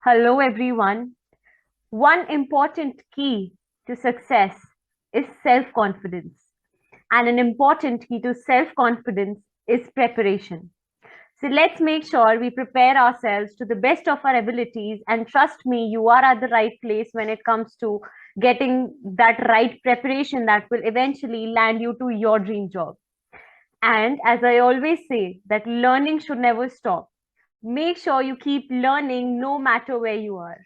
Hello, everyone. One important key to success is self confidence, and an important key to self confidence is preparation. So, let's make sure we prepare ourselves to the best of our abilities. And trust me, you are at the right place when it comes to getting that right preparation that will eventually land you to your dream job. And as I always say, that learning should never stop. Make sure you keep learning no matter where you are.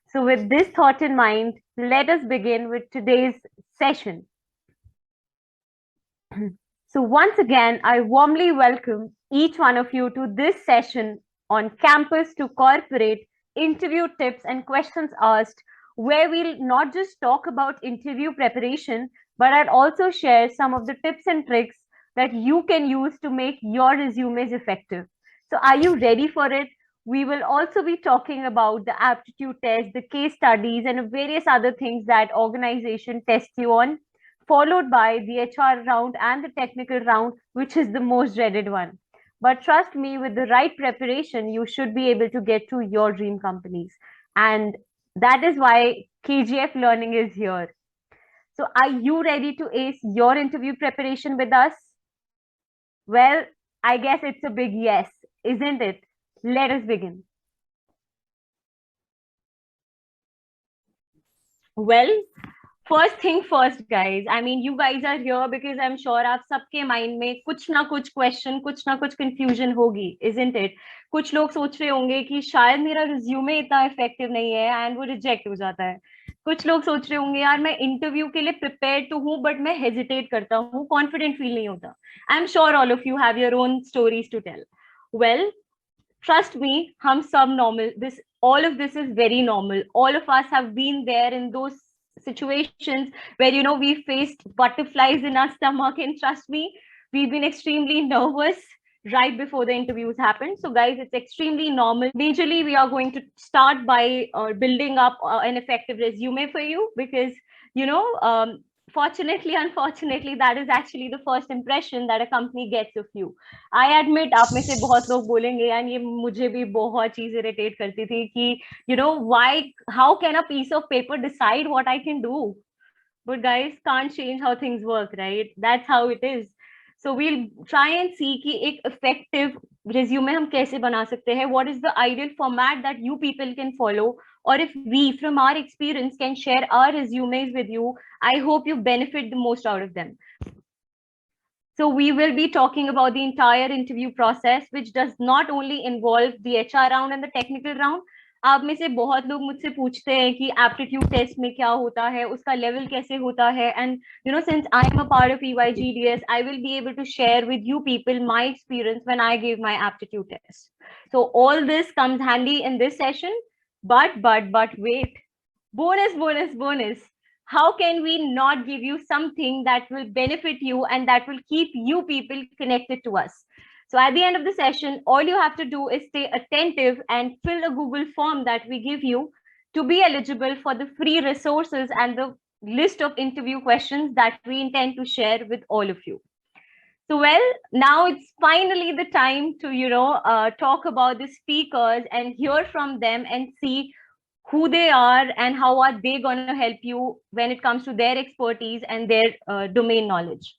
So, with this thought in mind, let us begin with today's session. So, once again, I warmly welcome each one of you to this session on Campus to Corporate interview tips and questions asked, where we'll not just talk about interview preparation, but I'll also share some of the tips and tricks that you can use to make your resumes effective. So, are you ready for it? We will also be talking about the aptitude test, the case studies, and various other things that organization tests you on, followed by the HR round and the technical round, which is the most dreaded one. But trust me, with the right preparation, you should be able to get to your dream companies. And that is why KGF Learning is here. So, are you ready to ace your interview preparation with us? Well, I guess it's a big yes, isn't it? Let us begin. Well, first thing first guys I mean you guys are here because I am sure आप सबके mind में कुछ ना कुछ question कुछ ना कुछ confusion होगी इजंट इट कुछ लोग सोच रहे होंगे कि शायद मेरा रिज्यूमे इतना इफेक्टिव नहीं है एंड वो रिजेक्ट हो जाता है कुछ लोग सोच रहे होंगे यार मैं इंटरव्यू के लिए प्रिपेयर तो हूँ बट मैं हेजिटेट करता हूँ कॉन्फिडेंट फील नहीं होता I am sure all of you have your own stories to tell well trust me hum sab normal this all of this is very normal all of us have been there in those situations where we faced butterflies in our stomach and trust me we've been extremely nervous right before the interviews happen so guys it's extremely normal majorly we are going to start by building up an effective resume for you because fortunately unfortunately that is actually the first impression that a company gets of you I admit आप में से बहुत लोग बोलेंगे यार ये मुझे भी बहुत चीज इरिटेट करती थी कि why how can a piece of paper decide what I can do but guys can't change how things work right that's how it is so we'll try and see कि एक effective resume हम कैसे बना सकते हैं what is the ideal format that you people can follow or if we from our experience can share our resumes with you I hope you benefit the most out of them so we will be talking about the entire interview process which does not only involve the HR round and the technical round आप में से बहुत लोग मुझसे पूछते हैं कि aptitude test में क्या होता है उसका लेवल कैसे होता है and since I am a part of EYGDS I will be able to share with you people my experience when I gave my aptitude test so all this comes handy in this session but wait bonus how can we not give you something that will benefit you and that will keep you people connected to us so at the end of the session, all you have to do is stay attentive and fill a Google form that we give you to be eligible for the free resources and the list of interview questions that we intend to share with all of you. So, well, now it's finally the time to, talk about the speakers and hear from them and see who they are and how are they going to help you when it comes to their expertise and their domain knowledge.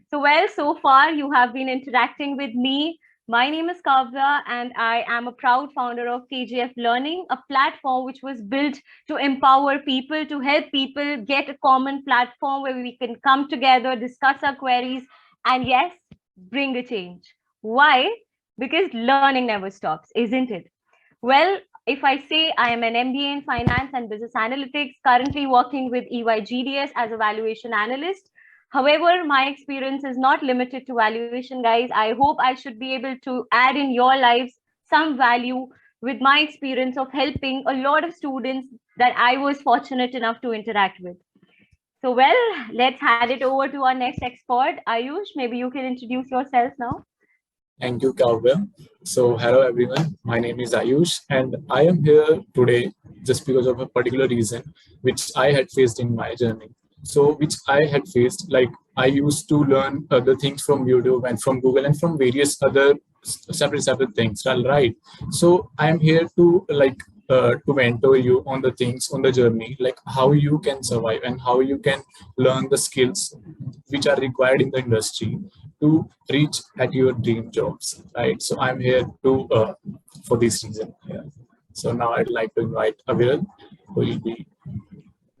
So, well, so far you have been interacting with me. My name is Kavya and I am a proud founder of KGF Learning, a platform which was built to empower people, to help people get a common platform where we can come together, discuss our queries, and yes, bring a change. Why? Because learning never stops, isn't it? Well, if I say I am an MBA in Finance and Business Analytics, currently working with EYGDS as a valuation analyst, however, my experience is not limited to valuation, guys. I hope I should be able to add in your lives some value with my experience of helping a lot of students that I was fortunate enough to interact with. So, well, let's hand it over to our next expert. Ayush, maybe you can introduce yourself now. Thank you, Kavya. So, hello everyone. My name is Ayush, and I am here today just because of a particular reason which I had faced in my journey. So, which I had faced, like I used to learn other things from YouTube and from Google and from various other separate things, right? So, I am here to to mentor you on the things on the journey, like how you can survive and how you can learn the skills which are required in the industry to reach at your dream jobs, right? So I'm here to for this reason. Yeah. So now I'd like to invite Aviral, who will be.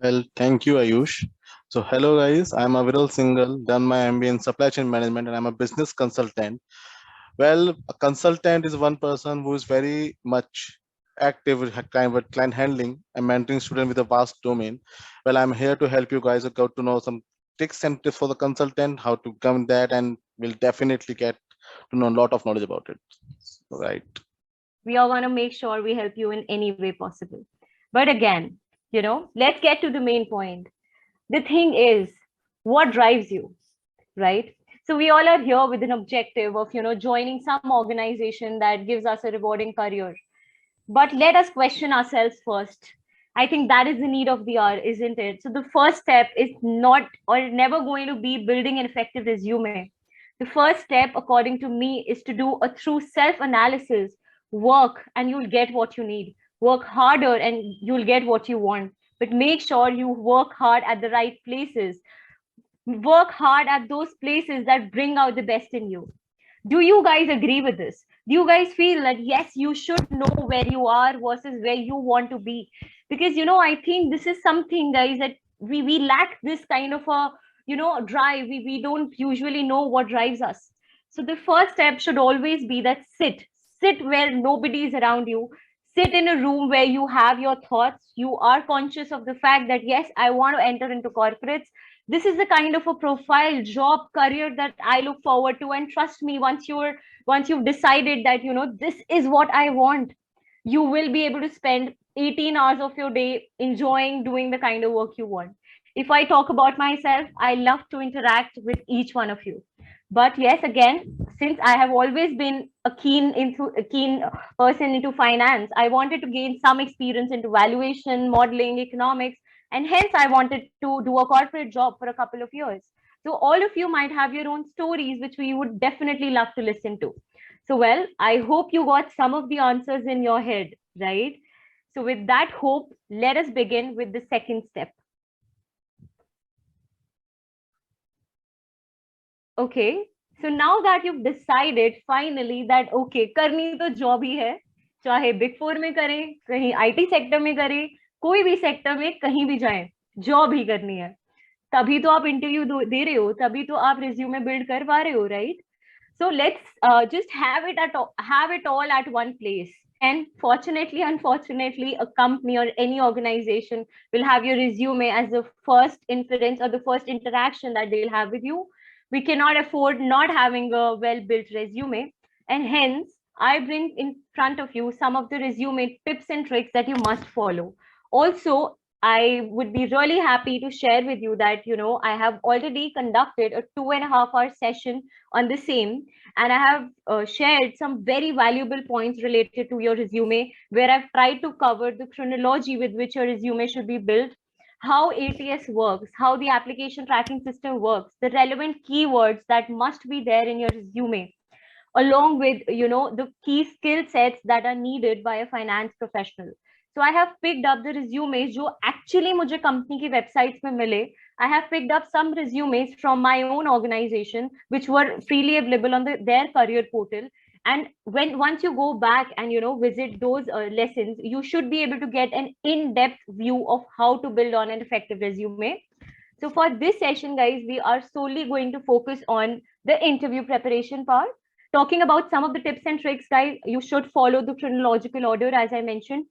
Well, thank you, Ayush. So, hello guys, I'm Aviral Singhal, done my MBA in supply chain management, and I'm a business consultant. Well, a consultant is one person who is very much active with kind of client handling and mentoring students with a vast domain. Well, I'm here to help you guys get to know some tricks and tips for the consultant, how to come that, and we'll definitely get to know a lot of knowledge about it. Right. We are going to make sure we help you in any way possible. But again, let's get to the main point. The thing is, what drives you, right? So we all are here with an objective of, joining some organization that gives us a rewarding career. But let us question ourselves first. I think that is the need of the hour, isn't it? So the first step is not or never going to be building an effective resume. The first step, according to me, is to do a true self-analysis, work, and you'll get what you need. Work harder and you'll get what you want. But make sure you work hard at the right places. Work hard at those places that bring out the best in you. Do you guys agree with this? Do you guys feel that yes, you should know where you are versus where you want to be? Because I think this is something, guys, that we lack this kind of a drive. We don't usually know what drives us. So the first step should always be that sit where nobody is around you. Sit in a room where you have your thoughts. You are conscious of the fact that yes, I want to enter into corporates. This is the kind of a profile, job, career that I look forward to. And trust me, once you've decided that this is what I want, you will be able to spend 18 hours of your day enjoying doing the kind of work you want. If I talk about myself, I love to interact with each one of you. But yes, again, since I have always been a keen person into finance, I wanted to gain some experience into valuation, modeling, economics, and hence I wanted to do a corporate job for a couple of years. So all of you might have your own stories, which we would definitely love to listen to. So, well, I hope you got some of the answers in your head, right? So with that hope, let us begin with the second step. Okay, so now that you've decided finally that okay, करनी तो job ही है, चाहे big four में करें, कहीं IT sector में करें, कोई भी सेक्टर में कहीं भी जाएं, जॉब ही करनी है. तभी तो आप इंटरव्यू दे रहे हो, तभी तो आप रिज्यूमे बिल्ड कर पा रहे हो, right? So let's just have it all at one place. And fortunately, unfortunately, a company or any organization will have your resume as the first inference or the first interaction that they'll have with you. We cannot afford not having a well-built resume. And hence, I bring in front of you some of the resume tips and tricks that you must follow. Also, I would be really happy to share with you that, I have already conducted a 2.5-hour session on the same. And I have shared some very valuable points related to your resume, where I've tried to cover the chronology with which your resume should be built, how ATS works, how the application tracking system works, the relevant keywords that must be there in your resume, along with, the key skill sets that are needed by a finance professional. So I have picked up the resumes जो actually मुझे company की websites में मिले. I have picked up some resumes from my own organization, which were freely available on their career portal. And once you go back and visit those lessons, you should be able to get an in-depth view of how to build on an effective resume. So for this session, guys, we are solely going to focus on the interview preparation part. Talking about some of the tips and tricks, guys, you should follow the chronological order, as I mentioned.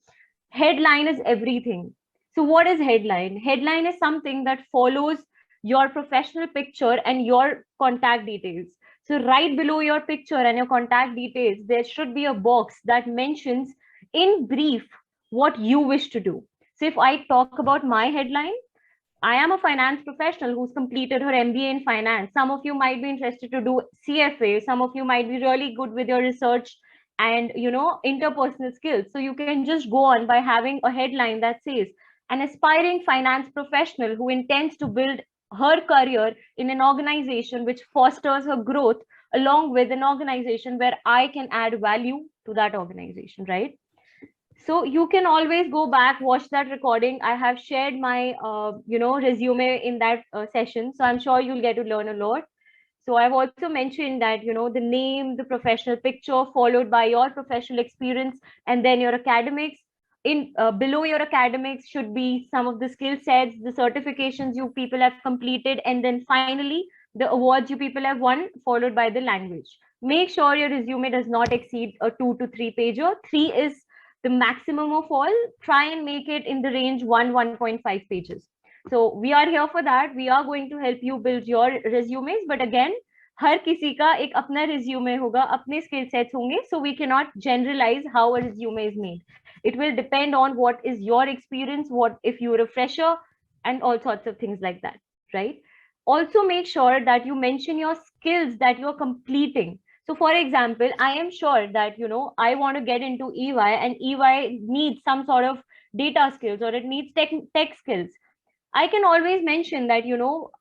Headline is everything. So what is headline? Headline is something that follows your professional picture and your contact details. So right below your picture and your contact details, there should be a box that mentions in brief what you wish to do. So if I talk about my headline, I am a finance professional who's completed her MBA in finance. Some of you might be interested to do CFA. Some of you might be really good with your research and interpersonal skills. So you can just go on by having a headline that says an aspiring finance professional who intends to build her career in an organization which fosters her growth, along with an organization where I can add value to that organization, right? So you can always go back, watch that recording. I have shared my, resume in that session. So I'm sure you'll get to learn a lot. So I've also mentioned that, the name, the professional picture, followed by your professional experience, and then your academics. In below your academics should be some of the skill sets, the certifications you people have completed, and then finally the awards you people have won, followed by the language. Make sure your resume does not exceed a 2 to 3 pager. 3 is the maximum of all. Try and make it in the range 1.5 pages. So we are here for that. We are going to help you build your resumes. But again, हर किसी का एक अपना resume होगा, अपने skill sets होंगे. So we cannot generalize how a resume is made. It will depend on what is your experience, what if you're a fresher, and all sorts of things like that, right? Also make sure that you mention your skills that you're completing. So for example, I am sure that, I want to get into EY, and EY needs some sort of data skills, or it needs tech skills. I can always mention that,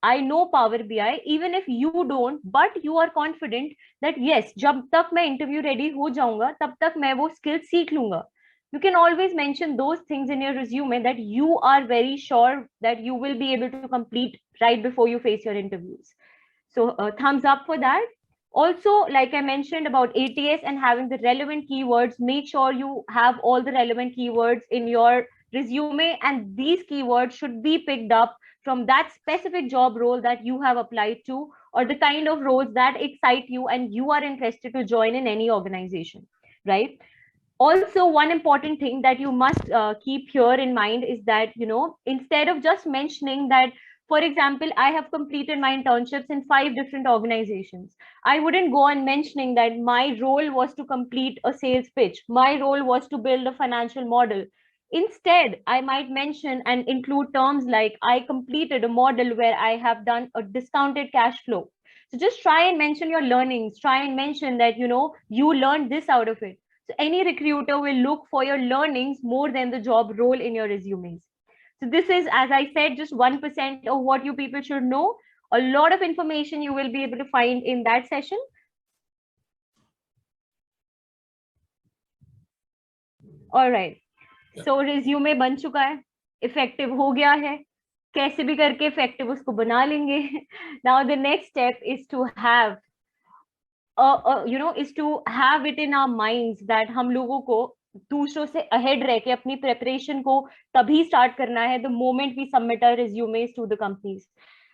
I know Power BI, even if you don't, but you are confident that yes, जब तक मैं interview ready हो जाऊंगा, तब तक मैं वो skill सीख लूंगा. You can always mention those things in your resume that you are very sure that you will be able to complete right before you face your interviews. So thumbs up for that. Also, like I mentioned about ATS and having the relevant keywords, make sure you have all the relevant keywords in your resume, and these keywords should be picked up from that specific job role that you have applied to, or the kind of roles that excite you and you are interested to join in any organization, right? Also, one important thing that you must keep here in mind is that, instead of just mentioning that, for example, I have completed my internships in 5 different organizations, I wouldn't go on mentioning that my role was to complete a sales pitch, my role was to build a financial model. Instead, I might mention and include terms like I completed a model where I have done a discounted cash flow. So just try and mention your learnings, try and mention that, you learned this out of it. So any recruiter will look for your learnings more than the job role in your resumes. So this is, as I said, just 1% of what you people should know. A lot of information you will be able to find in that session. All right. So resume बन चुका है, effective हो गया है, कैसे भी करके effective उसको बना लेंगे. Now the next step is to have is to have it in our minds that हम लोगों को दूसरों से ahead रह के अपनी preparation को तभी start करना है the moment we submit our resumes to the companies.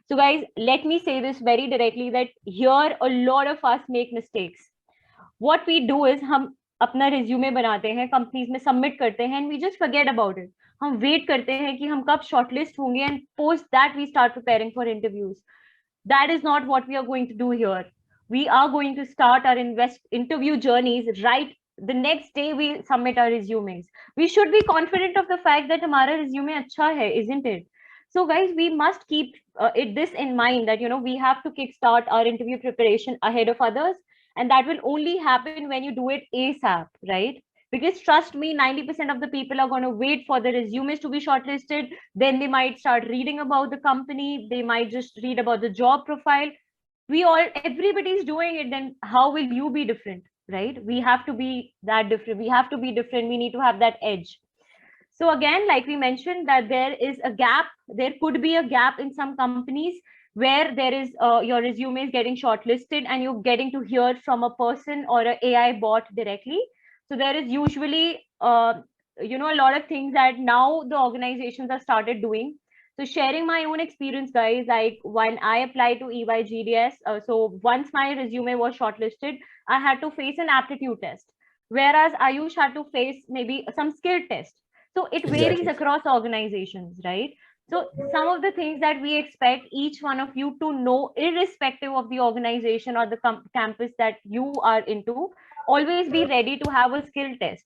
So guys, let me say this very directly that here a lot of us make mistakes. What we do is हम अपना resume बनाते हैं, companies में submit करते हैं, and we just forget about it. हम wait करते हैं कि हम कब shortlist होंगे, and post that we start preparing for interviews. That is not what we are going to do here. We are going to start our interview journeys right the next day we submit our resumes. We should be confident of the fact that हमारा resume अच्छा है, isn't it? So guys, we must keep this in mind that, we have to kickstart our interview preparation ahead of others. And that will only happen when you do it ASAP, right? Because trust me, 90% of the people are going to wait for the resumes to be shortlisted. Then they might start reading about the company. They might just read about the job profile. Everybody's doing it. Then how will you be different, right? We have to be that different. We have to be different. We need to have that edge. So again, like we mentioned, that there is a gap. There could be a gap in some companies where there is your resume is getting shortlisted and you're getting to hear from a person or an AI bot directly. So there is usually, a lot of things that now the organizations have started doing. So sharing my own experience, guys, like when I applied to EY GDS, so once my resume was shortlisted, I had to face an aptitude test, whereas Ayush had to face maybe some skill test. So it varies across organizations, right? So some of the things that we expect each one of you to know, irrespective of the organization or the campus that you are into, always be ready to have a skill test.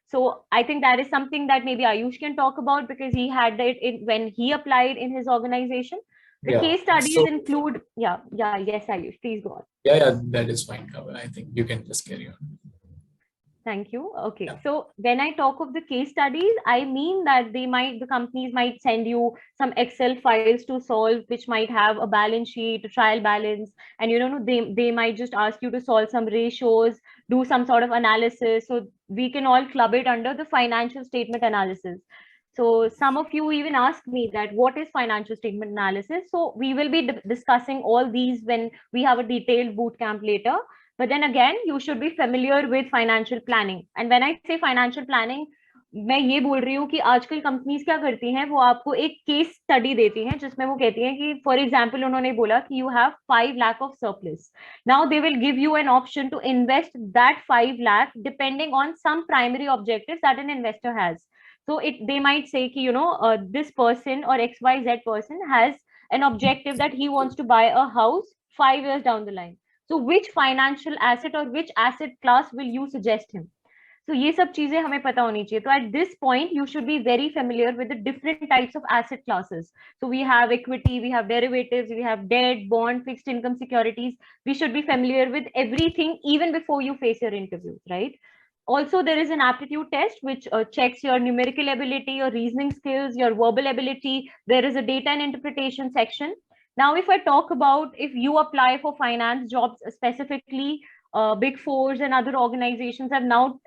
So I think that is something that maybe Ayush can talk about because he had it when he applied in his organization. The case studies include, yes, Ayush, please go on. Yeah, that is fine, Kavya. I think you can just carry on. Thank you. Okay. Yeah. So when I talk of the case studies, I mean that the companies might send you some Excel files to solve, which might have a balance sheet, a trial balance, and they might just ask you to solve some ratios, do some sort of analysis. So we can all club it under the financial statement analysis. So some of you even asked me that what is financial statement analysis. So we will be discussing all these when we have a detailed boot camp later. But then again, you should be familiar with financial planning. And when I say financial planning, मैं ये बोल रही हूँ कि आजकल companies क्या करती हैं, वो आपको एक केस स्टडी देती हैं जिसमें वो कहती हैं कि फॉर एग्जांपल उन्होंने बोला कि you have 5 lakh of surplus. Now they will give you an option to invest that 5 lakh depending on some primary objectives that an investor has. So they might say ki, this person or XYZ person has an objective that he wants to buy a house 5 years down the line. So which financial asset or which asset class will you suggest him? So ये सब चीजें हमें पता होनी चाहिए. So at this point, you should be very familiar with the different types of asset classes. So we have equity, we have derivatives, we have debt, bond, fixed income securities. We should be familiar with everything even before you face your interviews, right? Also, there is an aptitude test which checks your numerical ability, your reasoning skills, your verbal ability. There is a data and interpretation section. Now, if I talk about if you apply for finance jobs specifically, Big Fours and other organizations have now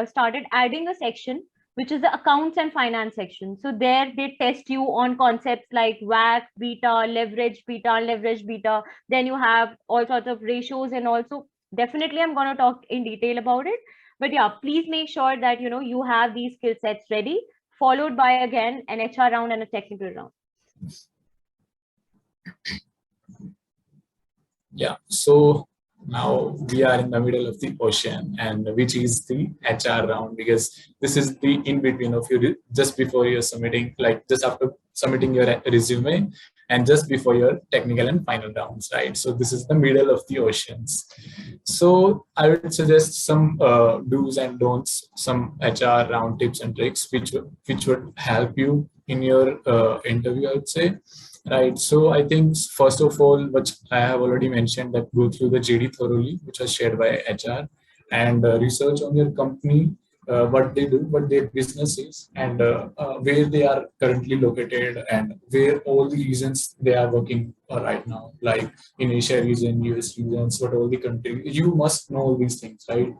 started adding a section which is the accounts and finance section. So there they test you on concepts like WACC, beta, leverage beta. Then you have all sorts of ratios, and also definitely I'm going to talk in detail about it. But yeah, please make sure that you have these skill sets ready, followed by again an HR round and a technical round. Yeah, so now we are in the middle of the ocean, and which is the HR round, because this is the in between of you, just before you're submitting, like just after submitting your resume and just before your technical and final rounds, right? So this is the middle of the oceans. So I would suggest some do's and don'ts, some HR round tips and tricks which would help you in your interview, I would say. Right. So I think first of all, which I have already mentioned, that go through the JD thoroughly, which was shared by HR, and research on your company, what they do, what their business is, and where they are currently located, and where all the regions they are working right now, like in Asia region, US regions, what all the country. You must know all these things, right?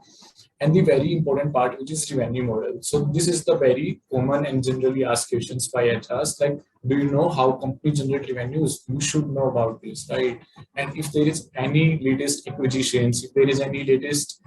And the very important part, which is revenue model. So this is the very common and generally asked questions by HRs, like, do you know how company generate revenues? You should know about this, right? And if there is any latest acquisitions, if there is any latest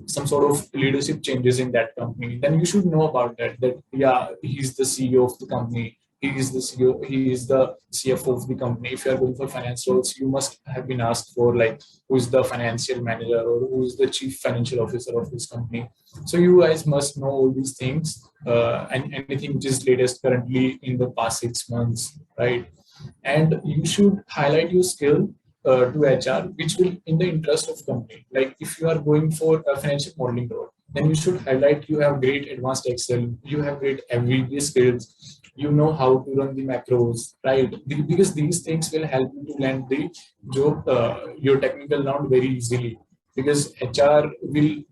some sort of leadership changes in that company, then you should know about that. That yeah, he's the CEO of the company. He is the CEO, he is the CFO of the company. If you are going for finance roles, you must have been asked for, like, who is the financial manager or who is the chief financial officer of this company. So you guys must know all these things and anything which is latest currently in the past 6 months, right? And you should highlight your skill to HR, which will in the interest of company. Like if you are going for a financial modeling role, then you should highlight you have great advanced Excel, you have great MVP skills, you know how to run the macros, right? Because these things will help you to land the job, your technical round very easily. Because HR will,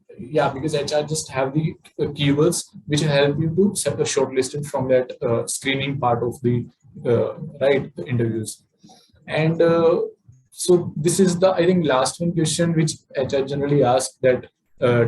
because HR just have the keywords which will help you to set a shortlisted from that screening part of the the interviews. And so this is the, I think, last one question which HR generally asks, that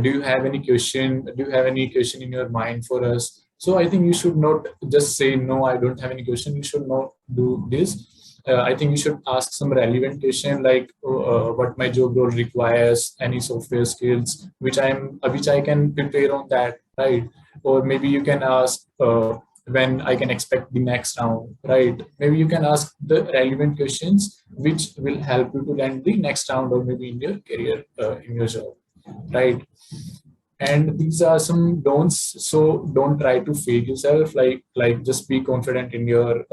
do you have any question? Do you have any question in your mind for us? So I think you should not just say, no, I don't have any question. You should not do this. I think you should ask some relevant question, like what my job role requires, any software skills which I can prepare on that, right? Or maybe you can ask when I can expect the next round, right? Maybe you can ask the relevant questions which will help you to land the next round, or maybe in your career, in your job, right? And these are some don'ts. So don't try to fake yourself. Like just be confident in your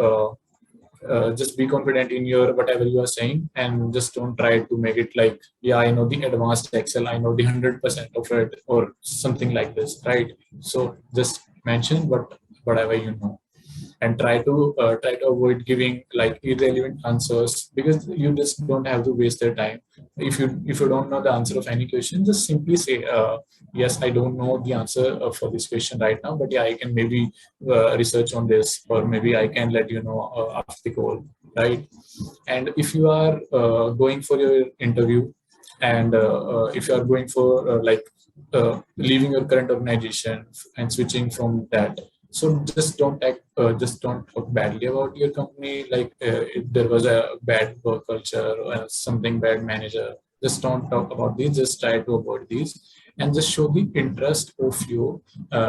whatever you are saying, and just don't try to make it like, yeah, I know the advanced Excel, I know the 100% of it, or something like this, right? So just mention whatever you know, and try to avoid giving like irrelevant answers, because you just don't have to waste their time. If you don't know the answer of any question, just simply say, yes, I don't know the answer for this question right now, but yeah, I can maybe research on this, or maybe I can let you know after the call, right? And if you are going for your interview, and if you are going for leaving your current organization and switching from that. So just don't act, just don't talk badly about your company. Like if there was a bad work culture or something bad manager, just don't talk about these. Just try to avoid these, and just show the interest of you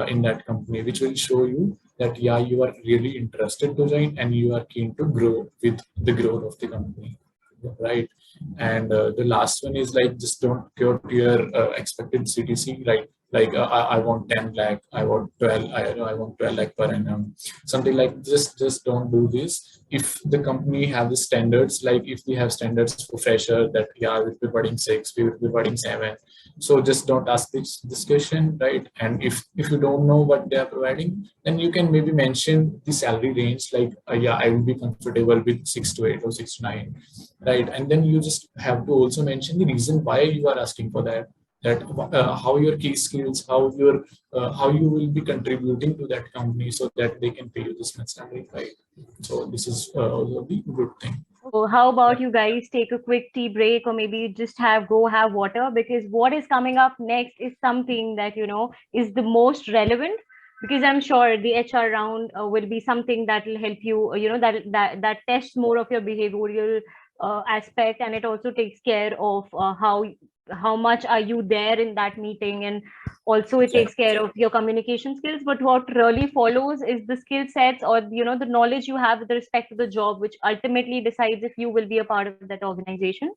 in that company, which will show you that yeah, you are really interested to join and you are keen to grow with the growth of the company, right? And the last one is like just don't quote your expected CTC, right? Like I want 10 lakh, I want 12, I want 12 lakh per annum, something like just don't do this. If the company have the standards, like if we have standards for fresher that yeah, we'll be putting 6, we will be putting 7, so just don't ask this question, right? And if you don't know what they are providing, then you can maybe mention the salary range, like yeah, I will be comfortable with 6 to 8 or 6 to 9, right? And then you just have to also mention the reason why you are asking for that, that how your key skills, how you will be contributing to that company so that they can pay you this much salary, right? So this is also the good thing. So how about you guys take a quick tea break, or maybe just go have water, because what is coming up next is something that is the most relevant, because I'm sure the HR round will be something that will help you, that tests more of your behavioral aspect, and it also takes care of how much are you there in that meeting, and also it takes care of your communication skills. But what really follows is the skill sets, or the knowledge you have with respect to the job, which ultimately decides if you will be a part of that organization.